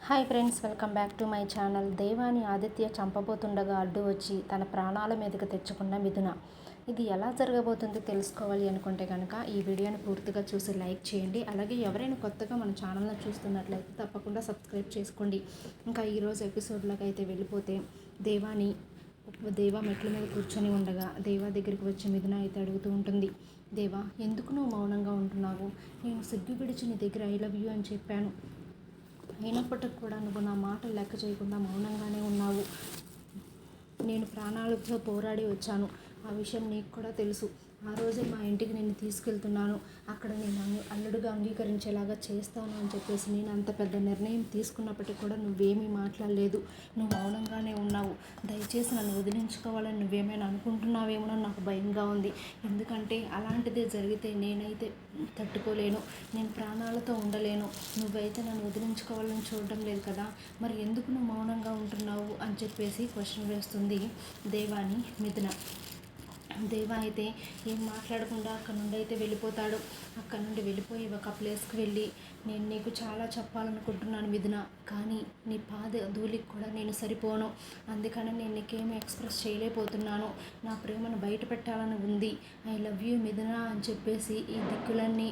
Hi friends, welcome back to my channel. దేవాని ఆదిత్య చంపబోతుండగా అడ్డు వచ్చి తన ప్రాణాల మీదకి తెచ్చుకున్న మిథున. ఇది ఎలా జరగబోతుందో తెలుసుకోవాలి అనుకుంటే కనుక ఈ వీడియోని పూర్తిగా చూసి లైక్ చేయండి. అలాగే ఎవరైనా కొత్తగా మన ఛానల్ని చూస్తున్నట్లయితే తప్పకుండా సబ్స్క్రైబ్ చేసుకోండి. ఇంకా ఈరోజు ఎపిసోడ్లోకి అయితే వెళ్ళిపోతే దేవా మెట్ల మీద కూర్చొని ఉండగా దేవా దగ్గరికి వచ్చి మిథున అయితే అడుగుతూ ఉంటుంది. దేవా, ఎందుకు నువ్వు మౌనంగా ఉంటున్నావు? నేను సిగ్గు విడిచి నీ దగ్గర ఐ లవ్ యూ అని చెప్పాను. అయినప్పటికి కూడా నువ్వు నా మాటలు లెక్క చేయకుండా మౌనంగానే ఉన్నావు. నేను ప్రాణాలతో పోరాడి వచ్చాను. ఆ విషయం నీకు కూడా తెలుసు. ఆ రోజే మా ఇంటికి నేను తీసుకెళ్తున్నాను. అక్కడ నేను అల్లుడుగా అంగీకరించేలాగా చేస్తాను అని చెప్పేసి నేను అంత పెద్ద నిర్ణయం తీసుకున్నప్పటికీ కూడా నువ్వేమీ మాట్లాడలేదు. నువ్వు మౌనంగానే ఉన్నావు. దయచేసి నన్ను వదిలించుకోవాలని నువ్వేమైనా అనుకుంటున్నావేమో నాకు భయంగా ఉంది. ఎందుకంటే అలాంటిదే జరిగితే నేనైతే తట్టుకోలేను. నేను ప్రాణాలతో ఉండలేను. నువ్వైతే నన్ను వదిలించుకోవాలని చూడడం లేదు కదా, మరి ఎందుకు నువ్వు మౌనంగా ఉంటున్నావు అని చెప్పేసి క్వశ్చన్ వేస్తుంది దేవాని మిథున. దేవా అయితే ఏం మాట్లాడకుండా అక్కడ నుండి అయితే వెళ్ళిపోతాడు. అక్కడ నుండి వెళ్ళిపోయి ఒక ప్లేస్కి వెళ్ళి, నేను నీకు చాలా చెప్పాలనుకుంటున్నాను మిథున, కానీ నీ పాద ధూళికి కూడా నేను సరిపోను. అందుకని నేను నీకేమీ ఎక్స్ప్రెస్ చేయలేకపోతున్నాను. నా ప్రేమను బయట పెట్టాలని ఉంది. ఐ లవ్ యూ మిథున అని చెప్పేసి ఈ దిక్కులన్నీ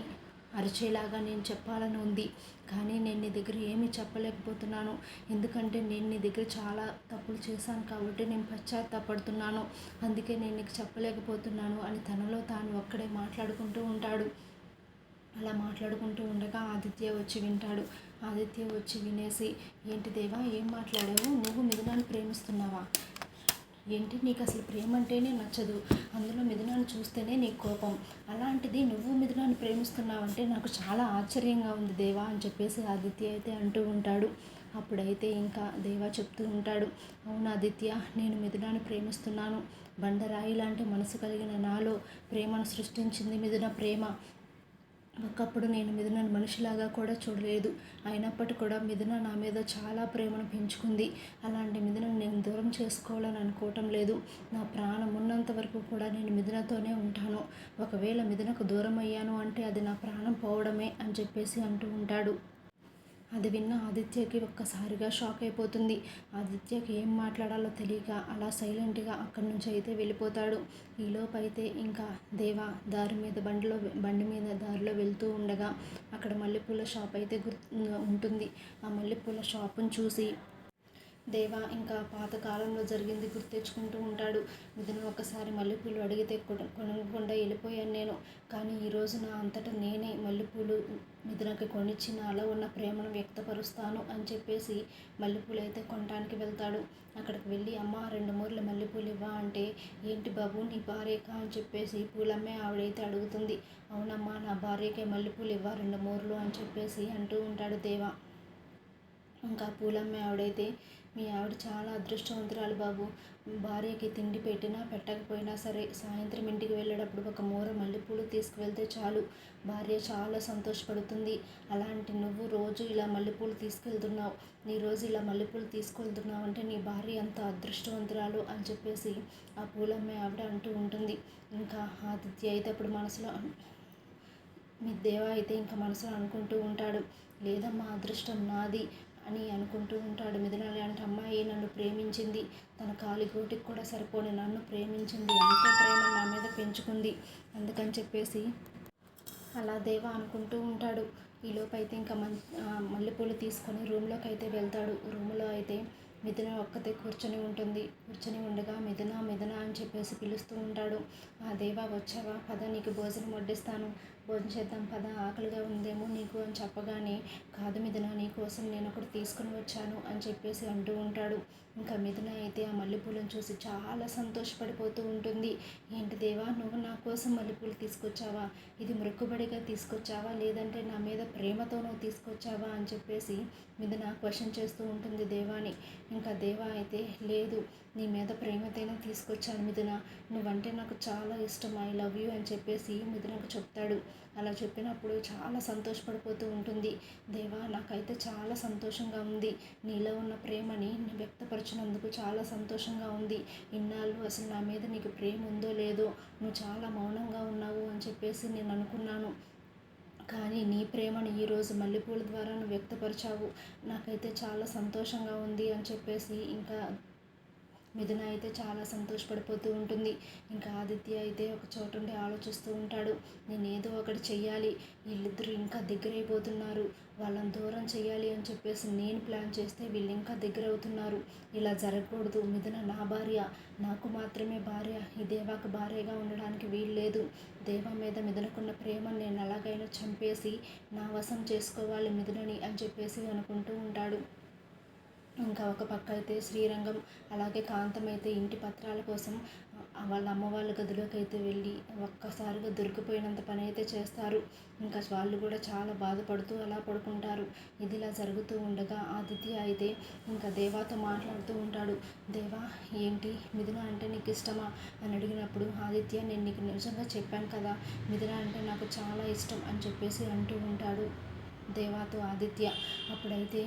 అరిచేలాగా నేను చెప్పాలని ఉంది. కానీ నేను నీ దగ్గర ఏమీ చెప్పలేకపోతున్నాను. ఎందుకంటే నేను నీ దగ్గర చాలా తప్పులు చేశాను కాబట్టి నేను పశ్చాత్తాపడుతున్నాను. అందుకే నేను నీకు చెప్పలేకపోతున్నాను అని తనలో తాను ఒక్కడే మాట్లాడుకుంటూ ఉంటాడు. అలా మాట్లాడుకుంటూ ఉండగా ఆదిత్య వచ్చి వింటాడు. ఆదిత్య వచ్చి వినేసి, ఏంటి దేవా, ఏం మాట్లాడావు? నువ్వు మిథునాన్ని ప్రేమిస్తున్నావా? ఏంటి, నీకు అసలు ప్రేమ అంటేనే నచ్చదు, అందులో మిథునాన్ని చూస్తేనే నీకు కోపం. అలాంటిది నువ్వు మిథునాన్ని ప్రేమిస్తున్నావంటే నాకు చాలా ఆశ్చర్యంగా ఉంది దేవా అని చెప్పేసి ఆదిత్య అయితే అంటూ ఉంటాడు. అప్పుడైతే ఇంకా దేవా చెప్తూ ఉంటాడు, అవును ఆదిత్య, నేను మిథునాన్ని ప్రేమిస్తున్నాను. బండరాయి లాంటి మనసు కలిగిన నాలో ప్రేమను సృష్టించింది మిథున ప్రేమ. ఒకప్పుడు నేను మిథునను మనిషిలాగా కూడా చూడలేదు. అయినప్పటికీ కూడా మిథున నా మీద చాలా ప్రేమను పెంచుకుంది. అలాంటి మిథునను నేను దూరం చేసుకోవాలని అనుకోవటం లేదు. నా ప్రాణం ఉన్నంత వరకు కూడా నేను మిథునతోనే ఉంటాను. ఒకవేళ మిథునకు దూరం అయ్యాను అంటే అది నా ప్రాణం పోవడమే అని చెప్పేసి అంటూ ఉంటాడు. అది విన్న ఆదిత్యకి ఒక్కసారిగా షాక్ అయిపోతుంది. ఆదిత్యకి ఏం మాట్లాడాలో తెలియక అలా సైలెంట్గా అక్కడి నుంచి అయితే వెళ్ళిపోతాడు. ఈలోపు అయితే ఇంకా దేవా బండి మీద దారిలో వెళ్తూ ఉండగా అక్కడ మల్లెపూల షాప్ అయితే ఉంటుంది. ఆ మల్లెపూల షాపును చూసి దేవా ఇంకా పాతకాలంలో జరిగింది గుర్తెచ్చుకుంటూ ఉంటాడు. మిథున ఒకసారి మల్లెపూలు అడిగితే కొనకుండా వెళ్ళిపోయాను నేను, కానీ ఈరోజు నా అంతటా నేనే మల్లెపూలు మిథునకి కొనిచ్చి నాలో ఉన్న ప్రేమను వ్యక్తపరుస్తాను అని చెప్పేసి మల్లెపూలు అయితే కొనడానికి వెళ్తాడు. అక్కడికి వెళ్ళి, అమ్మ 2 మూరల మల్లెపూలు ఇవ్వా అంటే, ఏంటి బాబు, నీ భార్యకా అని చెప్పేసి పూలమ్మే ఆవిడైతే అడుగుతుంది. అవునమ్మా, నా భార్యకే మల్లెపూలు ఇవ్వా 2 మూరలు అని చెప్పేసి అంటూ ఉంటాడు దేవా. ఇంకా పూలమ్మే ఆవిడైతే, మీ ఆవిడ చాలా అదృష్టవంతురాలు బాబు. భార్యకి తిండి పెట్టినా పెట్టకపోయినా సరే సాయంత్రం ఇంటికి వెళ్ళేటప్పుడు 1 మూర మల్లెపూలు తీసుకువెళ్తే చాలు, భార్య చాలా సంతోషపడుతుంది. అలాంటి నువ్వు రోజు ఇలా మల్లెపూలు తీసుకెళ్తున్నావు. నీ రోజు ఇలా మల్లెపూలు తీసుకెళ్తున్నావు అంటే నీ భార్య అంత అదృష్టవంతురాలు అని చెప్పేసి ఆ పూలమ్మే ఆవిడ అంటూ ఉంటుంది. ఇంకా ఆదిత్య అయితే అప్పుడు మనసులో, మీ దేవ అయితే ఇంకా మనసులో అనుకుంటూ ఉంటాడు, లేదమ్మా, అదృష్టం నాది అని అనుకుంటూ ఉంటాడు. మిథున లాంటి అమ్మాయి నన్ను ప్రేమించింది. తన కాలిగోటికి కూడా సరిపోని నన్ను ప్రేమించింది. అంతే ప్రేమ నా మీద పెంచుకుంది. అందుకని చెప్పేసి అలా దేవ అనుకుంటూ ఉంటాడు. ఈలోపు అయితే ఇంకా మల్లెపూలు తీసుకొని రూమ్లోకి అయితే వెళ్తాడు. రూమ్లో అయితే మిథున ఒక్కతే కూర్చొని ఉంటుంది. కూర్చొని ఉండగా మిథున మిథున అని చెప్పేసి పిలుస్తూ ఉంటాడు. ఆ దేవా, వచ్చావా, పద నీకు భోజనం వడ్డిస్తాను, భోజనం చేద్దాం పద, ఆకలిగా ఉందేమో నీకు అని చెప్పగానే, కాదు మిథున, నీకోసం నేను ఒకటి తీసుకుని వచ్చాను అని చెప్పేసి అంటూ ఉంటాడు. ఇంకా మిథున అయితే ఆ మల్లెపూలను చూసి చాలా సంతోషపడిపోతూ ఉంటుంది. ఏంటి దేవా, నువ్వు నా కోసం మల్లెపూలు తీసుకొచ్చావా? ఇది మొక్కుబడిగా తీసుకొచ్చావా, లేదంటే నా మీద ప్రేమతో నువ్వు తీసుకొచ్చావా అని చెప్పేసి మిథున క్వశ్చన్ చేస్తూ ఉంటుంది దేవాని. ఇంకా దేవా అయితే, లేదు, నీ మీద ప్రేమతోనే తీసుకొచ్చాను మిథున, నువ్వంటే నాకు చాలా ఇష్టం, ఐ లవ్ యూ అని చెప్పేసి మిథునకు చెప్తాడు. అలా చెప్పినప్పుడు చాలా సంతోషపడిపోతూ ఉంటుంది. దేవా, నాకైతే చాలా సంతోషంగా ఉంది. నీలో ఉన్న ప్రేమని వ్యక్తపరిచినందుకు చాలా సంతోషంగా ఉంది. ఇన్నాళ్ళు అసలు నా మీద నీకు ప్రేమ ఉందో లేదో, నువ్వు చాలా మౌనంగా ఉన్నావు అని చెప్పేసి నేను అనుకున్నాను. కానీ నీ ప్రేమను ఈరోజు మల్లెపూల ద్వారా నువ్వు వ్యక్తపరిచావు. నాకైతే చాలా సంతోషంగా ఉంది అని చెప్పేసి ఇంకా మిథున అయితే చాలా సంతోషపడిపోతూ ఉంటుంది. ఇంకా ఆదిత్య అయితే ఒక చోట ఉండి ఆలోచిస్తూ ఉంటాడు. నేను ఏదో ఒకటి చెయ్యాలి, వీళ్ళిద్దరూ ఇంకా దగ్గరైపోతున్నారు, వాళ్ళని దూరం చేయాలి అని చెప్పేసి నేను ప్లాన్ చేస్తే వీళ్ళు ఇంకా దగ్గర అవుతున్నారు. ఇలా జరగకూడదు. మిథున నా భార్య, నాకు మాత్రమే భార్య, ఈ దేవాకు భార్యగా ఉండడానికి వీలు లేదు. దేవా మీద మిథునకున్న ప్రేమను నేను ఎలాగైనా చంపేసి నా వశం చేసుకోవాలి మిథునని అని చెప్పేసి అనుకుంటూ ఉంటాడు. ఇంకా ఒక పక్క అయితే శ్రీరంగం అలాగే కాంతం అయితే ఇంటి పత్రాల కోసం వాళ్ళ అమ్మ వాళ్ళ గదిలోకి అయితే వెళ్ళి ఒక్కసారిగా దొరికిపోయినంత పని అయితే చేస్తారు. ఇంకా వాళ్ళు కూడా చాలా బాధపడుతూ అలా పడుకుంటారు. ఇదిలా జరుగుతూ ఉండగా ఆదిత్య అయితే ఇంకా దేవాతో మాట్లాడుతూ ఉంటాడు. దేవా, ఏంటి మిథున అంటే నీకు ఇష్టమా అని అడిగినప్పుడు, ఆదిత్య నేను నీకు నిజంగా చెప్పాను కదా, మిథున అంటే నాకు చాలా ఇష్టం అని చెప్పేసి అంటూ ఉంటాడు దేవాతో ఆదిత్య. అప్పుడైతే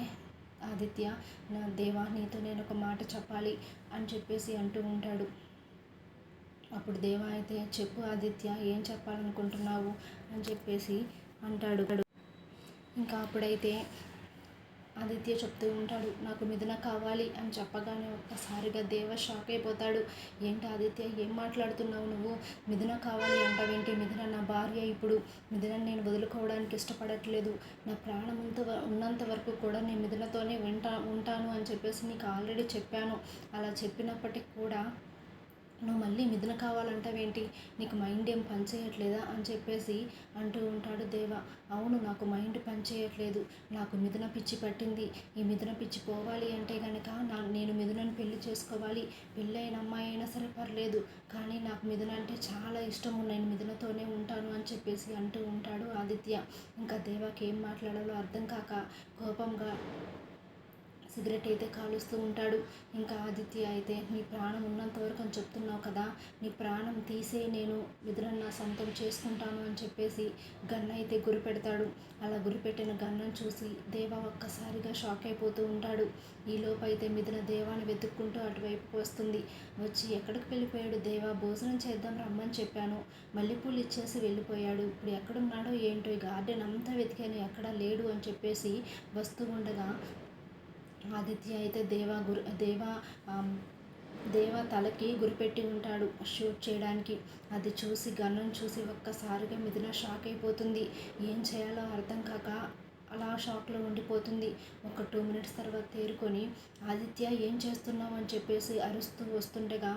ఆదిత్య, నా దేవా నీతో నేను ఒక మాట చెప్పాలి అని చెప్పేసి అంటూ ఉంటాడు. అప్పుడు దేవా అయితే, చెప్పు ఆదిత్య, ఏం చెప్పాలనుకుంటున్నావు అని చెప్పేసి అంటాడు. ఇంకా అప్పుడైతే ఆదిత్య చెప్తూ ఉంటాడు, నాకు మిథున కావాలి అని చెప్పగానే ఒక్కసారిగా దేవ షాక్ అయిపోతాడు. ఏంటి ఆదిత్య, ఏం మాట్లాడుతున్నావు నువ్వు? మిథున కావాలి అంటావేంటి? మిథున నా భార్య. ఇప్పుడు మిథున నేను వదులుకోవడానికి ఇష్టపడట్లేదు. నా ప్రాణం ఉన్నంత వరకు కూడా నేను మిథునతోనే ఉంటాను అని చెప్పేసి నీకు ఆల్రెడీ చెప్పాను. అలా చెప్పినప్పటికి కూడా నువ్వు మళ్ళీ మిథున కావాలంటావేంటి? నీకు మైండ్ ఏం పనిచేయట్లేదా అని చెప్పేసి అంటూ ఉంటాడు దేవ. అవును, నాకు మైండ్ పనిచేయట్లేదు, నాకు మిథున పిచ్చి పట్టింది. ఈ మిథున పిచ్చి పోవాలి అంటే కనుక నేను మిథునని పెళ్లి చేసుకోవాలి. పెళ్ళైన అమ్మాయి అయినా సరే పర్లేదు, కానీ నాకు మిథున అంటే చాలా ఇష్టము, నేను మిథునతోనే ఉంటాను అని చెప్పేసి అంటూ ఉంటాడు ఆదిత్య. ఇంకా దేవాకి ఏం మాట్లాడాలో అర్థం కాక కోపంగా సిగరెట్ అయితే కాలుస్తూ ఉంటాడు. ఇంకా ఆదిత్య అయితే, నీ ప్రాణం ఉన్నంత వరకు అని చెప్తున్నావు కదా, నీ ప్రాణం తీసే నేను మిథున నా సొంతం చేసుకుంటాను అని చెప్పేసి గన్ అయితే గురిపెడతాడు. అలా గురిపెట్టిన గన్నును చూసి దేవా ఒక్కసారిగా షాక్ అయిపోతూ ఉంటాడు. ఈలోపు అయితే మిథున దేవాని వెతుక్కుంటూ అటువైపుకు వస్తుంది. వచ్చి, ఎక్కడికి వెళ్ళిపోయాడు దేవా? భోజనం చేద్దాం రమ్మని చెప్పాను, మల్లెపూలు ఇచ్చేసి వెళ్ళిపోయాడు, ఇప్పుడు ఎక్కడున్నాడో ఏంటో, ఈ గార్డెన్ అంతా వెతికాను ఎక్కడా లేడు అని చెప్పేసి వస్తూ ఉండగా ఆదిత్య అయితే దేవా తలకి గురిపెట్టి ఉంటాడు షూట్ చేయడానికి. అది చూసి గన్నును చూసి ఒక్కసారిగా మిథున షాక్ అయిపోతుంది. ఏం చేయాలో అర్థం కాక అలా షాక్లో ఉండిపోతుంది. ఒక 2 మినిట్స్ తర్వాత తేరుకొని, ఆదిత్య ఏం చేస్తున్నావు అని చెప్పేసి అరుస్తూ వస్తుండగా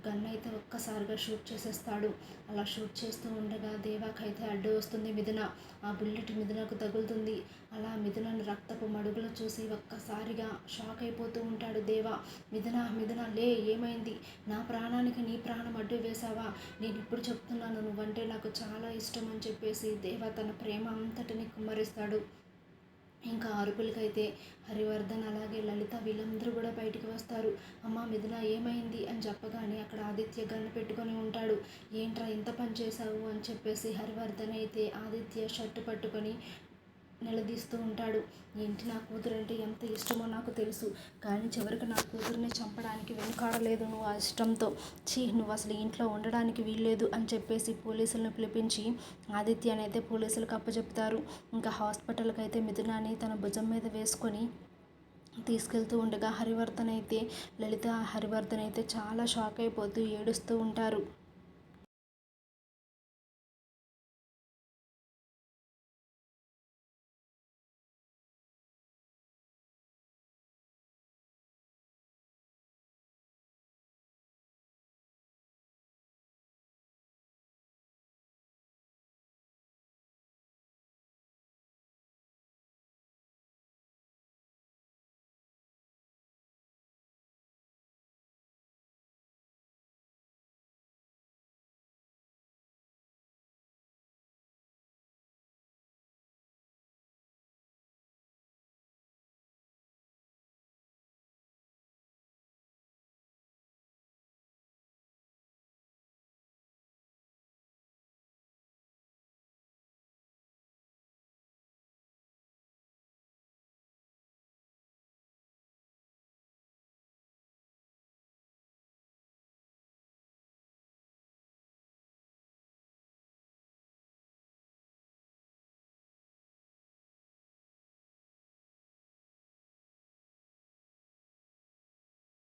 గన్ అయితే ఒక్కసారిగా షూట్ చేసేస్తాడు. అలా షూట్ చేస్తూ ఉండగా దేవాకైతే అడ్డు వస్తుంది మిథున. ఆ బుల్లెట్ మిథునకు తగులుతుంది. అలా మిథునను రక్తపు మడుగులు చూసి ఒక్కసారిగా షాక్ అయిపోతూ ఉంటాడు దేవా. మిథున, మిథున లే, ఏమైంది? నా ప్రాణానికి నీ ప్రాణం అడ్డు వేశావా? నేను ఇప్పుడు చెప్తున్నాను, నువ్వంటే నాకు చాలా ఇష్టం అని చెప్పేసి దేవా తన ప్రేమ అంతటిని కుమ్మరిస్తాడు. ఇంకా అరుపులకైతే హరివర్ధన్ అలాగే లలిత వీళ్ళందరూ కూడా బయటికి వస్తారు. అమ్మ మిథున ఏమైంది అని చెప్పగానే అక్కడ ఆదిత్య గన్ను పెట్టుకొని ఉంటాడు. ఏంట్రా ఇంత పని చేశావు అని చెప్పేసి హరివర్ధన్ అయితే ఆదిత్య షర్టు పట్టుకొని నిలదీస్తూ ఉంటాడు. ఏంటి, నా కూతురు అంటే ఎంత ఇష్టమో నాకు తెలుసు, కానీ చివరికి నా కూతురుని చంపడానికి వెనుకాడలేదు నువ్వు ఆ ఇష్టంతో. నువ్వు అసలు ఇంట్లో ఉండడానికి వీల్లేదు అని చెప్పేసి పోలీసులను పిలిపించి ఆదిత్యని అయితే పోలీసులకు అప్పచెప్తారు. ఇంకా హాస్పిటల్కి అయితే మిథునాని తన భుజం మీద వేసుకొని తీసుకెళ్తూ ఉండగా హరివర్ధన్ అయితే చాలా షాక్ అయిపోతూ ఏడుస్తూ ఉంటారు.